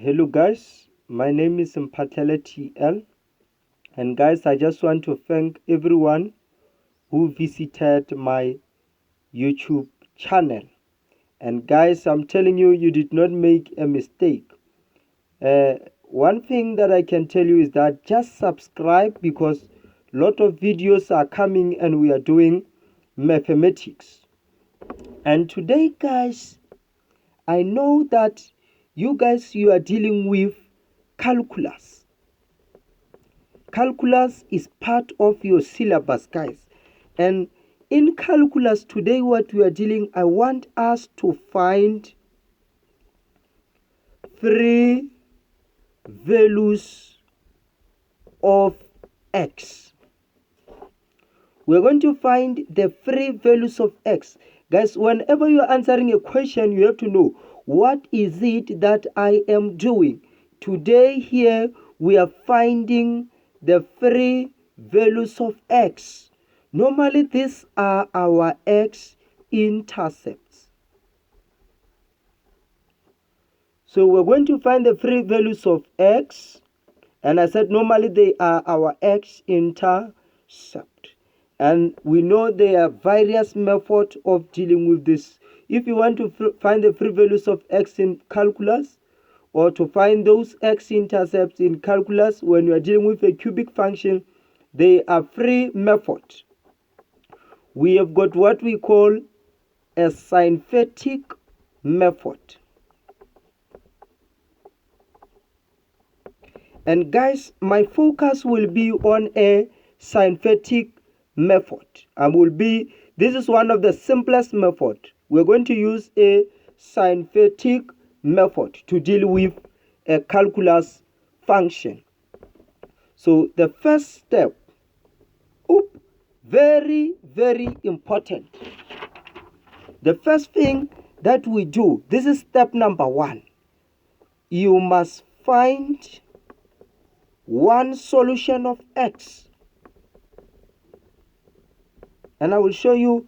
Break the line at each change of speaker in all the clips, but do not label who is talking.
Hello guys, my name is mphahlele TL, and guys, I just want to thank everyone who visited my YouTube channel. And guys, I'm telling you, you did not make a mistake. One thing that I can tell you is that just subscribe, because a lot of videos are coming and we are doing mathematics. And today guys, I know that you are dealing with calculus. Calculus is part of your syllabus, guys. And in calculus today, what we are dealing, I want us to find three values of x. We're going to find the three values of x. Guys, whenever you are answering a question, you have to know what is it that I am doing. Today here, we are finding the three values of x. Normally, these are our x-intercepts. So we're going to find the three values of x. And I said normally they are our x-intercept. And we know there are various methods of dealing with this. If you want to find the three values of x in calculus, or to find those x-intercepts in calculus when you are dealing with a cubic function, there are three methods. We have got what we call a synthetic method. And guys, my focus will be on a synthetic method. This is one of the simplest method. We're going to use a synthetic method to deal with a calculus function. So the first step, very, very important. The first thing that we do, this is step number 1. You must find one solution of x. And I will show you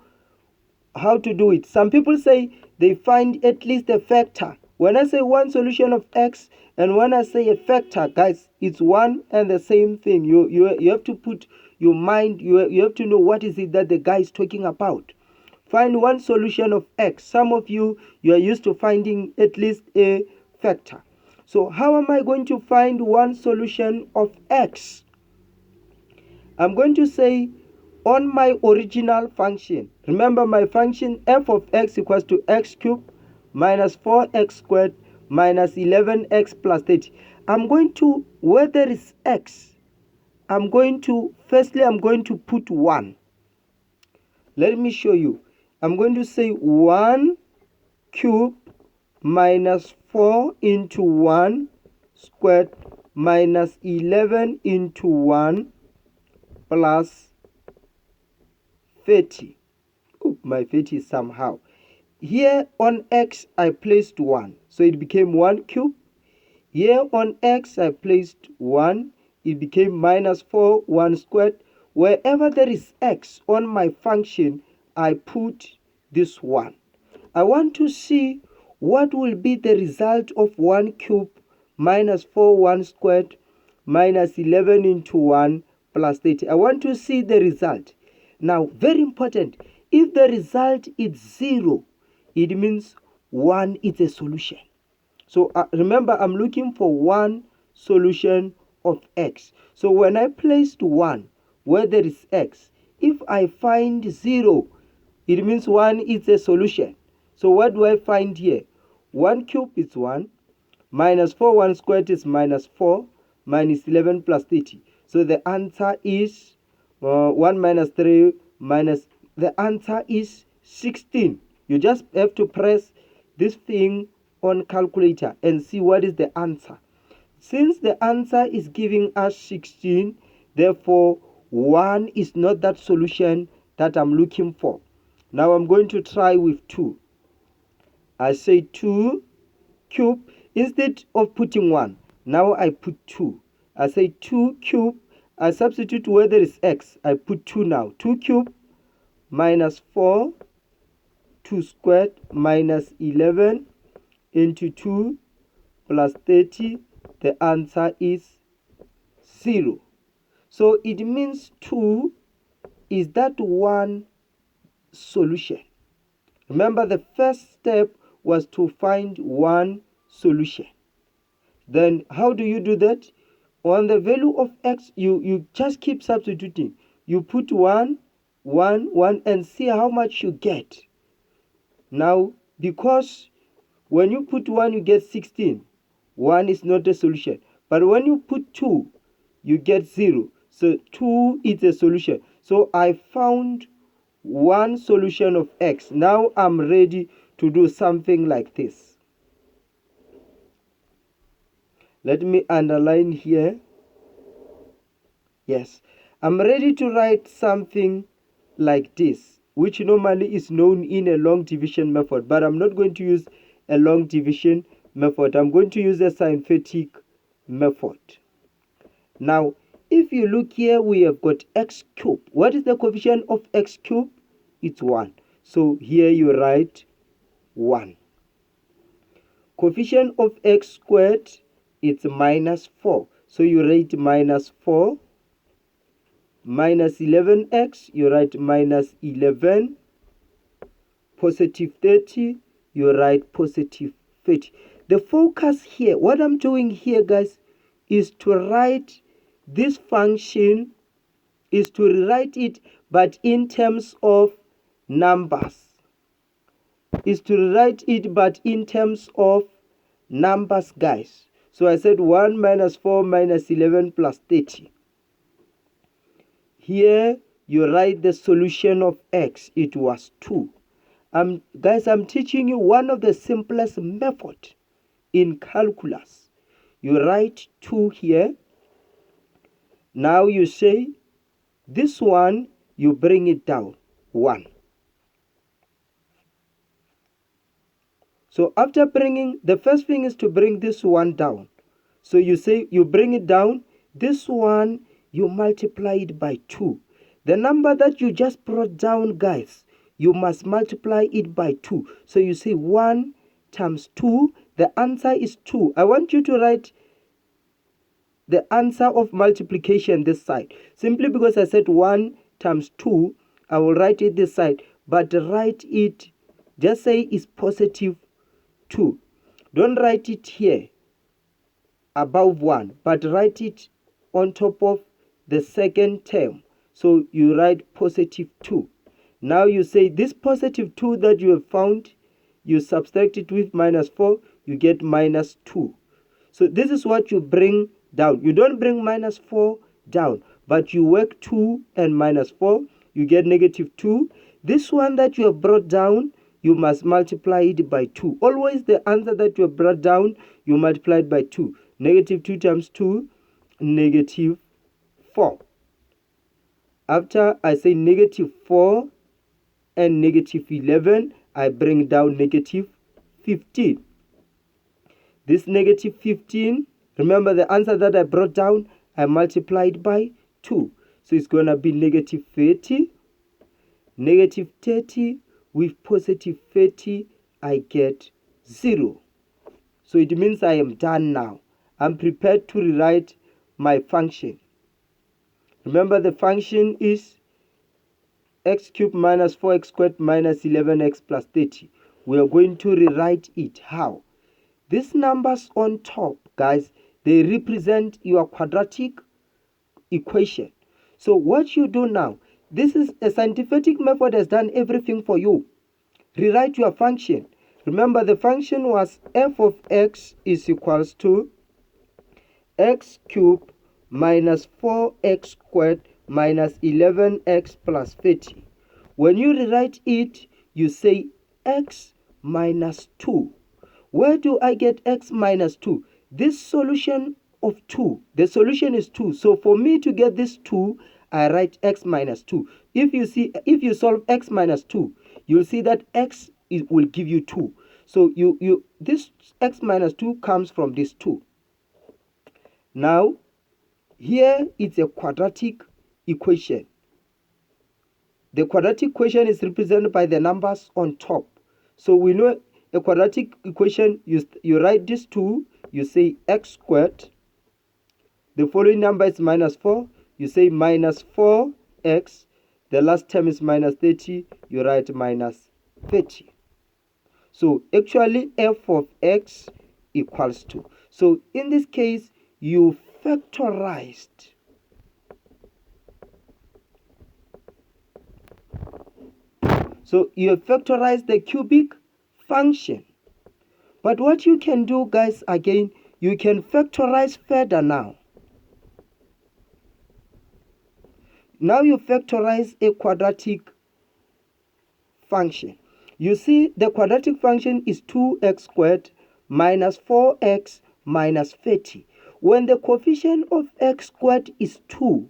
how to do it. Some people say they find at least a factor. When I say one solution of x and when I say a factor, guys, it's one and the same thing. You have to put your mind, you have to know what is it that the guy is talking about. Find one solution of x. Some of you are used to finding at least a factor. So how am I going to find one solution of x? I'm going to say on my original function. Remember my function f of x equals to x cubed minus 4x squared minus 11x plus 30. I'm going to, where there is x, firstly I'm going to put 1. Let me show you. I'm going to say 1 cubed minus 4 into 1 squared minus 11 into 1 plus 30. My 30 is somehow. Here on x I placed 1, so it became 1 cubed. Here on x I placed 1, it became minus 4, 1 squared. Wherever there is x on my function, I put this 1. I want to see what will be the result of 1 cubed minus 4, 1 squared minus 11 into 1 plus 30. I want to see the result. Now, very important, if the result is 0, it means 1 is a solution. So remember, I'm looking for one solution of x. So when I placed 1 where there is x, if I find 0, it means 1 is a solution. So what do I find here? 1 cubed is 1, minus 4, 1 squared is minus 4, minus 11 plus 30. So the answer is 1 minus 3 minus, the answer is 16. You just have to press this thing on calculator and see what is the answer. Since the answer is giving us 16, therefore 1 is not that solution that I'm looking for. Now I'm going to try with 2. I say 2 cubed. Instead of putting 1, now I put 2. I say 2 cubed. I substitute where there is x. I put 2 now. 2 cubed minus 4, 2 squared minus 11 into 2 plus 30, the answer is 0. So it means 2 is that one solution. Remember, the first step was to find one solution. Then how do you do that? On the value of x, you just keep substituting. You put 1, 1, 1 and see how much you get. Now, because when you put 1, you get 16. 1 is not a solution. But when you put 2, you get 0. So 2 is a solution. So I found one solution of x. Now I'm ready to do something like this. Let me underline here. Yes, I'm ready to write something like this, which normally is known in a long division method, but I'm not going to use a long division method. I'm going to use a synthetic method. Now, if you look here, we have got x cubed. What is the coefficient of x cubed? It's 1. So here you write 1. Coefficient of x squared, it's minus 4. So you write minus 4. Minus 11x, you write minus 11. Positive 30, you write positive 30. The focus here, what I'm doing here, guys, is to write this function, is to rewrite it, but in terms of numbers. Is to rewrite it, but in terms of numbers, guys. So I said 1 minus 4 minus 11 plus 30. Here you write the solution of x. It was 2. Guys, I'm teaching you one of the simplest method in calculus. You write 2 here. Now you say this one, you bring it down 1. So after bringing, the first thing is to bring this one down. So you say you bring it down. This one, you multiply it by 2. The number that you just brought down, guys, you must multiply it by 2. So you say 1 times 2. The answer is 2. I want you to write the answer of multiplication this side. Simply because I said 1 times 2, I will write it this side. But write it, just say it's positive 2. Don't write it here above 1, but write it on top of the second term. So you write positive 2. Now you say this positive 2 that you have found, you subtract it with minus 4, you get minus 2. So this is what you bring down. You don't bring minus 4 down, but you work 2 and minus 4, you get negative 2. This one that you have brought down, you must multiply it by 2. Always the answer that you have brought down, you multiply it by 2. Negative 2 times 2, negative 4. After I say negative 4 and negative 11, I bring down negative 15. This negative 15, remember the answer that I brought down, I multiplied by 2. So it's going to be negative 30. Negative 30 with positive 30, I get 0. So it means I am done now. I'm prepared to rewrite my function. Remember the function is x cubed minus 4x squared minus 11x plus 30. We are going to rewrite it. How? These numbers on top, guys, they represent your quadratic equation. So what you do now, this is a scientific method has done everything for you. Rewrite your function. Remember the function was f of x is equals to x cubed minus 4x squared minus 11x plus 30. When you rewrite it, you say x minus 2. Where do I get x minus 2? This solution of 2, the solution is 2. So for me to get this 2, I write x minus 2. If you solve x minus 2, you'll see that x will give you 2. So this x minus 2 comes from this 2. Now, here it's a quadratic equation. The quadratic equation is represented by the numbers on top. So we know a quadratic equation, you write this 2, you say x squared. The following number is minus 4. You say minus 4x. The last term is minus 30. You write minus 30. So actually f of x equals to. So in this case, you factorized. So you have factorized the cubic function. But what you can do, guys, again, you can factorize further now. Now you factorize a quadratic function. You see the quadratic function is 2x squared minus 4x minus 30. When the coefficient of x squared is 2,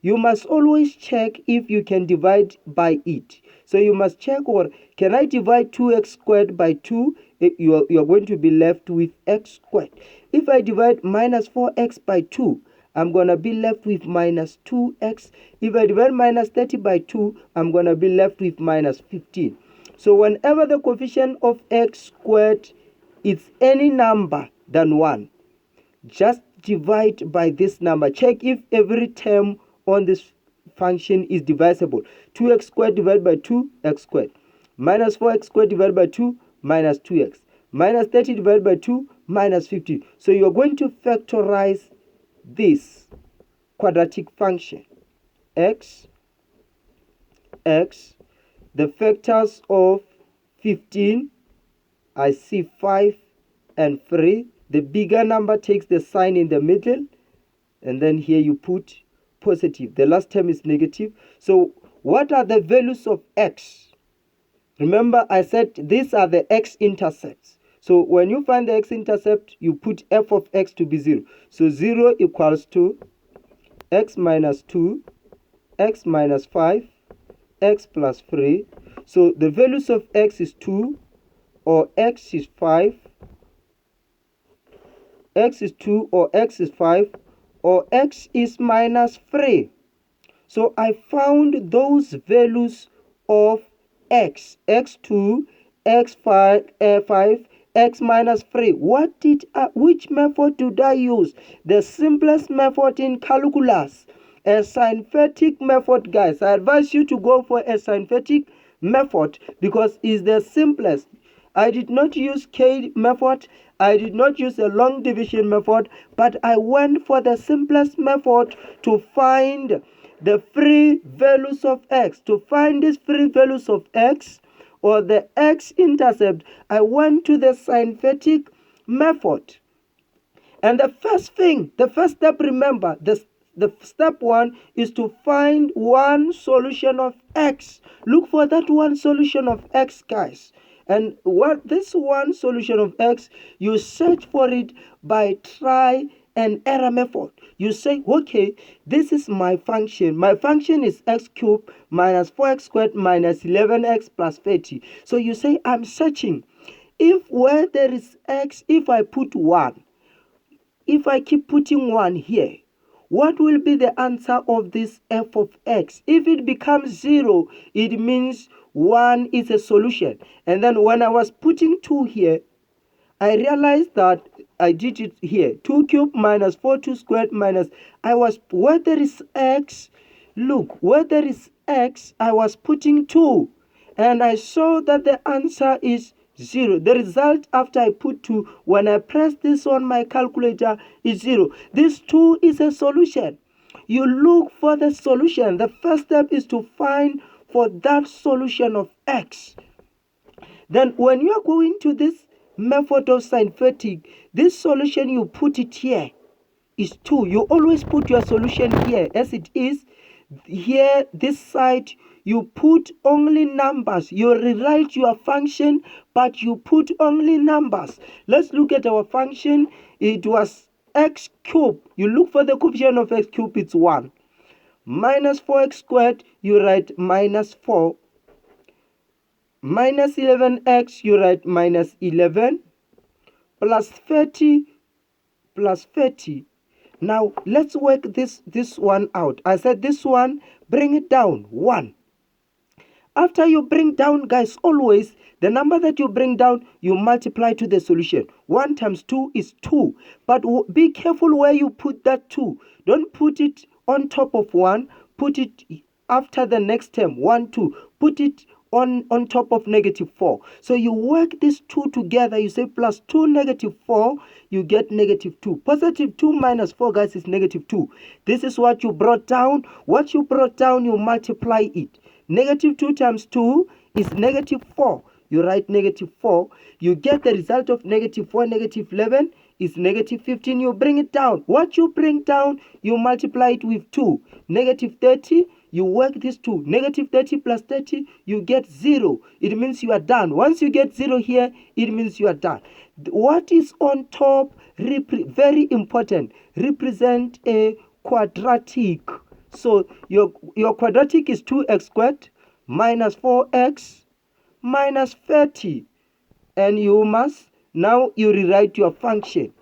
you must always check if you can divide by it. So you must check, or can I divide 2x squared by 2? You are going to be left with x squared. If I divide minus 4x by 2, I'm going to be left with minus 2x. If I divide minus 30 by 2, I'm going to be left with minus 15. So whenever the coefficient of x squared is any number than 1, just divide by this number. Check if every term on this function is divisible. 2x squared divided by 2, x squared. Minus 4x squared divided by 2, minus 2x. Minus 30 divided by 2, minus 50. So you're going to factorize this quadratic function. X, the factors of 15, I see 5 and 3. The bigger number takes the sign in the middle, and then here you put positive. The last term is negative. So what are the values of x? Remember, I said these are the x-intercepts. So when you find the x-intercept, you put f of x to be 0. So 0 equals to x minus 2, x minus 5, x plus 3. So the values of x is 2, or x is 5, x is 2, or x is 5, or x is minus 3. So I found those values of x, x2, x5, x minus 3. Which method did I use? The simplest method in calculus, a synthetic method, guys. I advise you to go for a synthetic method because it's the simplest. I did not use K method. I did not use a long division method, but I went for the simplest method to find the free values of x. To find these free values of x, or the x-intercept, I went to the synthetic method. And the first step, remember, the step 1 is to find one solution of x. Look for that one solution of x, guys. And what this one solution of x, you search for it by try and error method. You say, okay, this is my function. My function is x cubed minus 4x squared minus 11x plus 30. So you say, I'm searching. If where there is x, if I put 1, if I keep putting 1 here, what will be the answer of this f of x? If it becomes 0, it means 1 is a solution. And then when I was putting 2 here, I realized that I did it here. 2 cubed minus 4 squared minus, where there is x, look, where there is x, I was putting 2. And I saw that the answer is 0. The result after I put 2, when I press this on my calculator, is 0. This 2 is a solution. You look for the solution. The first step is to find for that solution of x. Then when you are going to this method of synthetic, this solution, you put it here is 2. You always put your solution here as it is. Here, this side, you put only numbers. You rewrite your function, but you put only numbers. Let's look at our function. It was x cubed. You look for the coefficient of x cubed, it's 1. Minus 4x squared, you write minus 4. Minus 11x, you write minus 11. Plus 30, plus 30. Now, let's work this one out. I said this one, bring it down, 1. After you bring down, guys, always the number that you bring down, you multiply to the solution. 1 times 2 is 2. But be careful where you put that 2. Don't put it on top of 1. Put it after the next term. 1, 2. Put it on top of negative 4. So you work these two together. You say plus 2 negative 4. You get negative 2. Positive 2 minus 4, guys, is negative 2. This is what you brought down. What you brought down, you multiply it. Negative 2 times 2 is negative 4. You write negative 4. You get the result of negative 4, negative 11 is negative 15. You bring it down. What you bring down, you multiply it with 2. Negative 30, you work this 2. Negative 30 plus 30, you get 0. It means you are done. Once you get 0 here, it means you are done. What is on top, very important, represent a quadratic. So your quadratic is 2x squared minus 4x minus 30. And you must, now you rewrite your function.